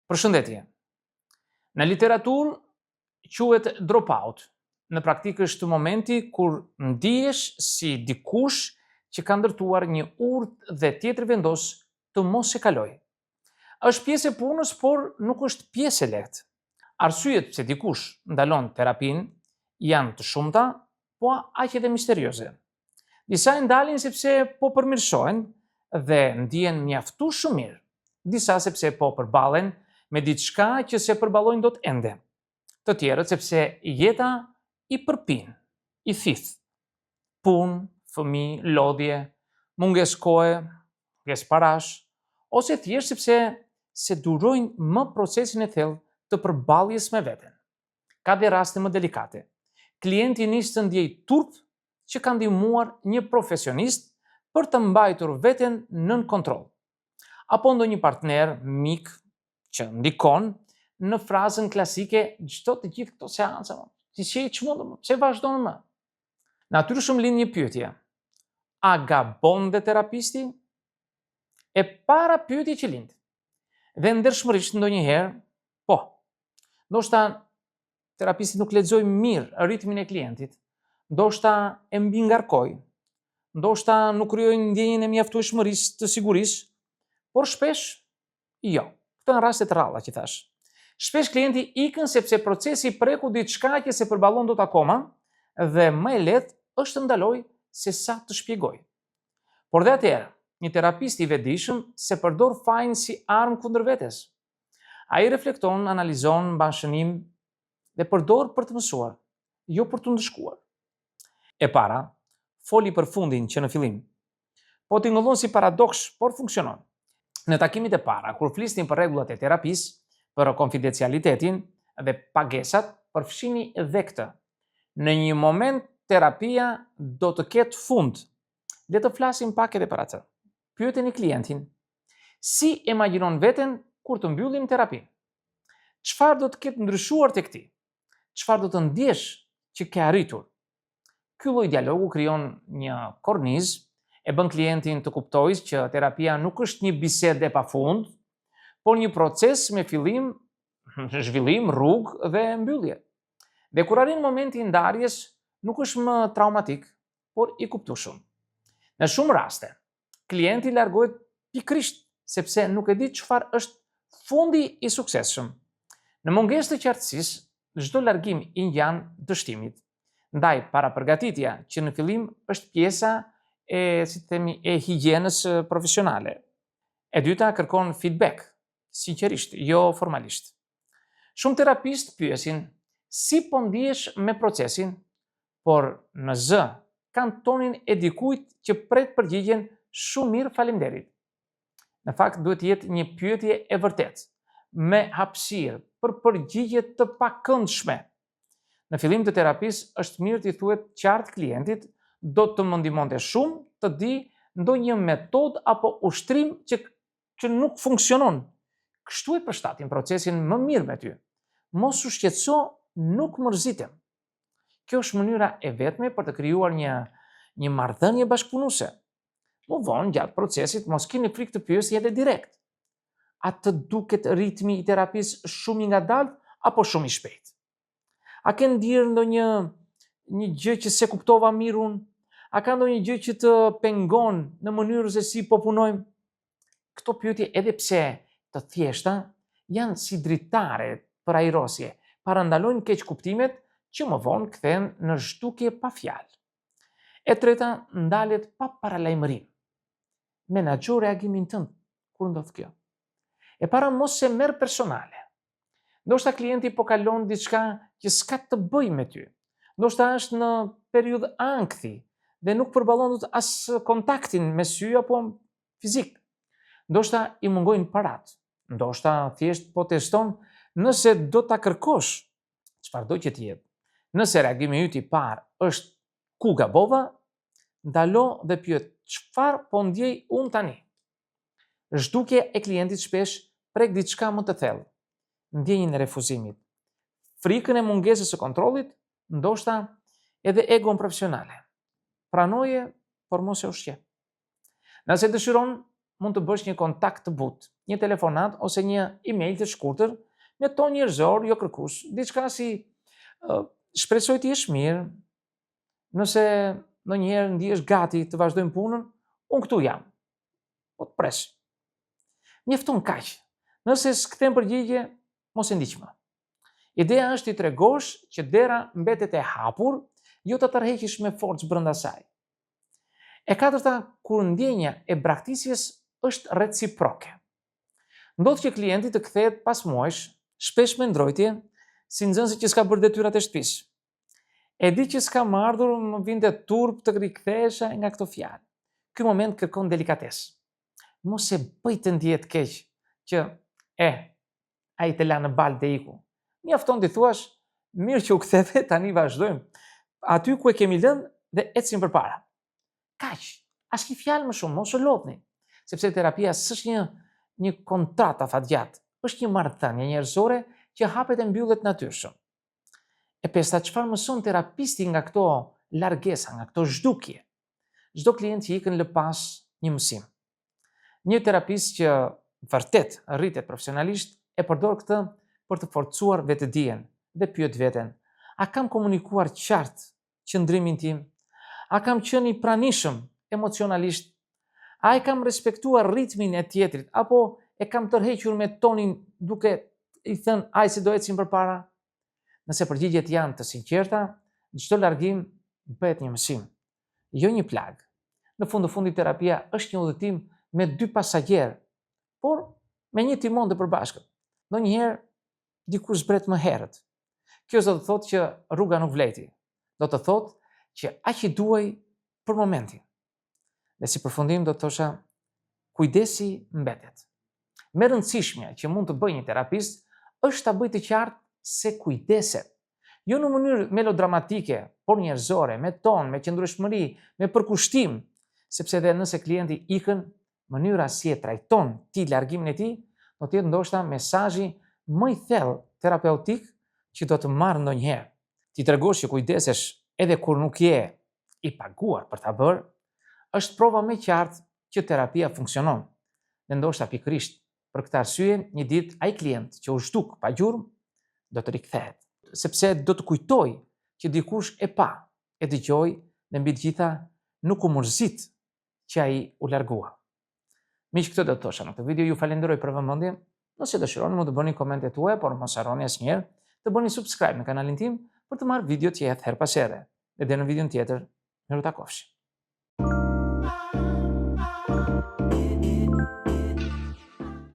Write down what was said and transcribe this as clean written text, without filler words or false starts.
Përshëndetje. Në literaturë quhet dropout. Në praktikë është momenti kur ndihesh si dikush që ka ndërtuar një urdhë dhe tjetri vendos të mos e kalojë. Është pjesë e punës, por nuk është pjesë e lehtë. Arsyet pse dikush ndalon terapinë janë të shumta, po aq edhe misterioze. Disa e ndalin sepse po përmirësohen dhe ndihen mjaftueshëm mirë. Disa sepse po përballen me diçka që se përballojnë dot ende. Të tjerët sepse jeta i përpin, i thith. Punë, fëmijë, lodhje, mungesë kohe, mungesë parash, ose thjesht sepse se durojnë më procesin e thellë të përballjes me veten. Ka dhe raste më delikate. Klienti nis të ndjej turp që ka ndihmuar një profesionist për të mbajtur veten nën kontroll. Apo ndonjë partner, mik që ndikon në frazën klasike çdo të gjithë këto seanca. Ti je i çmendur, pse vazhdon më? Natyrisht lind një pyetje. A gabon dhe terapisti? E para pyetje që lind. Dhe ndershmërisht ndonjëherë, po. Ndoshta terapisti nuk lexoi mirë ritmin e klientit. Ndoshta e mbi ngarkoi. Ndoshta nuk krijoi ndjenjën e mjaftueshmërisë të sigurisë, por shpesh jo. Këto janë raste të rralla që thash. Shpesh klienti ikën sepse procesi preku diçka që se përballon dot akoma dhe më e lehtë është të ndaloj se sa të shpjegoj. Por dhe atëherë, një terapist i vetëdijshëm se përdor fajin si armë kundër vetes. Ai reflekton, analizon, mban shënim dhe përdor për të mësuar, jo për të ndëshkuar. E para, foli për fundin që në fillim. Po tingëllon si paradoks, por funksionon. Në takimit e para, kur flisnin për rregullat e terapisë, për konfidencialitetin dhe pagesat, përfshini edhe këtë. Në një moment, terapia do të ketë fund. Le të flasim pak edhe për atë. Pyeteni klientin, si imagjinon veten kur të mbyllim terapinë? Çfarë do të ketë ndryshuar tek ti? Çfarë do të ndjesh që ke arritur? Ky lloj dialogu krijon një kornizë, e bën klientin të kuptojë që terapia nuk është një bisedë e pafund, por një proces me fillim, zhvillim, rrugë dhe mbyllje. Dhe kur arrin momenti i ndarjes, nuk është më traumatik, por i kuptueshëm. Në shumë raste, klienti largohet pikërisht sepse nuk e di çfarë është fundi i suksesshëm. Në mungesë të qartësisë, çdo largim i ngjan dështimit. Ndaj parapërgatitja që në fillim është pjesa e higjienës profesionale. E dyta kërkon feedback, sinqerisht, jo formalisht. Shumë terapistë pyesin si po ndihesh me procesin, por në zë kanë tonin e dikujt që pret përgjigjen shumë mirë faleminderit. Në fakt duhet të jetë një pyetje e vërtetë, me hapësirë për përgjigje të pakëndshme. Në fillim të terapisë është mirë t'i thuhet qartë klientit, do të më ndihmonte shumë të di ndonjë metodë apo ushtrim që nuk funksionon. Kështu e përshtatin procesin më mirë me ty. Mos u shqetëso, nuk mërzitem. Kjo është mënyra e vetme për të krijuar një marrëdhënie bashkëpunuese. Më vonë gjatë procesit mos keni frikë të pyesni edhe direkt. A të duket ritmi i terapisë shumë i ngadalt apo shumë i shpejt? A ke ndier ndonjë gjë që se kuptova mirë unë? A ka ndonjë gjë që të pengon në mënyrë se si po punojmë? Këto pyetje, edhe pse të thjeshta, janë si dritare për ajrosje, parandalojnë keq kuptimet që më vonë kthehen në zhdukje pa fjalë. E treta, ndalet pa paralajmërim. Menaxho reagimin tënd kur ndodh kjo. E para, mos se merr personale. Ndoshta klienti po kalon diçka që s'ka të bëjë me ty. Ndoshta është në periudhë ankthi dhe nuk përballon dot as kontaktin me sy apo fizik. Ndoshta i mungojnë parat. Ndoshta thjesht po teston nëse do ta kërkosh, çfarëdo që të jetë. Nëse reagimi yt i parë është ku gabova, ndalo dhe pyet çfarë po ndjej unë tani. Zhdukja e klientit shpesh prek diçka më të thellë. Ndjenjën e refuzimit, frikën e mungesës së kontrollit, ndoshta edhe egon profesionale. Pranoje, por mos e ushqe. Nëse dëshiron, mund të bësh një kontakt të butë, një telefonat ose një email të shkurtër me ton njerëzor, jo kërkues, diçka si shpresoj të jesh mirë, nëse ndonjëherë ndihesh gati të vazhdojmë punën, unë këtu jam. Po të pres. Mjafton kaq. Nëse s'kthen përgjigje, mos e ndiq më. Ideja është t'i tregosh që dera mbetet e hapur, jo të tërheqish me forcë brenda saj. E katërta, kur ndjenja e braktisjes është reciproke. Ndodh që klienti të kthehet pas muajsh, shpesh me ndrojtje, si nxënësi që s'ka bërë detyrat e shtëpisë. E di që s'ka më ardhur, më vinte turp të rikthehesha nga këto fjalë. Ky moment kërkon delikatesë. Mos e bëj të ndihet keq që ai të la në balë dhe iku. Mjafton t'i thuash, mirë që u ktheve, tani vazhdojmë aty ku e kemi lënë dhe ecim përpara. Kaq, asnjë fjalë më shumë, mos u lodhni, sepse terapia s'është një kontratë afatgjatë, është një marrëdhënie njerëzore që hapet e mbyllet natyrshëm. E pesta, çfarë mëson terapisti nga këto largesa, nga këto zhdukje? Çdo klient që ikën lë pas një mësim. Një terapist që vërtet rritet profesionalisht e përdor këtë për të forcuar vetëdijen dhe pyet veten: a kam komunikuar qartë qëndrimin tim? A kam qenë i pranishëm emocionalisht? A e kam respektuar ritmin e tjetrit apo e kam tërhequr me tonin duke i thënë ai si do ecim përpara? Nëse përgjigjet janë të sinqerta, çdo largim bëhet një mësim, jo një plagë. Në fund terapia është një udhëtim me 2 pasagjerë, por me një timon të përbashkët. Ndonjëherë dikush zbret më herët. Kjo do të thotë që rruga nuk vleti. Do të thotë që aq i duaj për momentin. Dhe si përfundim do të thosha, kujdesi mbetet. Me rëndësishmja që mund të bëjë një terapist është ta bëjë të qartë se kujdeset. Jo në mënyrë melodramatike, por njerëzore, me ton, me qëndrueshmëri, me përkushtim, sepse edhe nëse klienti ikën, mënyra si e trajton ti largimin e tij do të jetë ndoshta mesazhi më i thellë terapeutik që do të marrë ndonjëherë. Ti tregosh që kujdesesh edhe kur nuk je i paguar për ta bërë, është prova më e qartë që terapia funksionon. Dhe ndoshta pikërisht për këtë arsye, një ditë ai klient që u zhduk pa gjurmë do të rikthehet, sepse do të kujtoj që dikush e pa, e dëgjoi dhe mbi të gjitha nuk u mërzit që ai u largua. Miq, këtë do të thosha në këtë video, ju falenderoj për vëmendjen. Nëse dëshironi mund të bëni komentet tuaja, por mos harroni asnjëherë të bëni subscribe në kanalin tim për të marrë video të jetë her pas here. Dhe në videon tjetër, miru takofshi.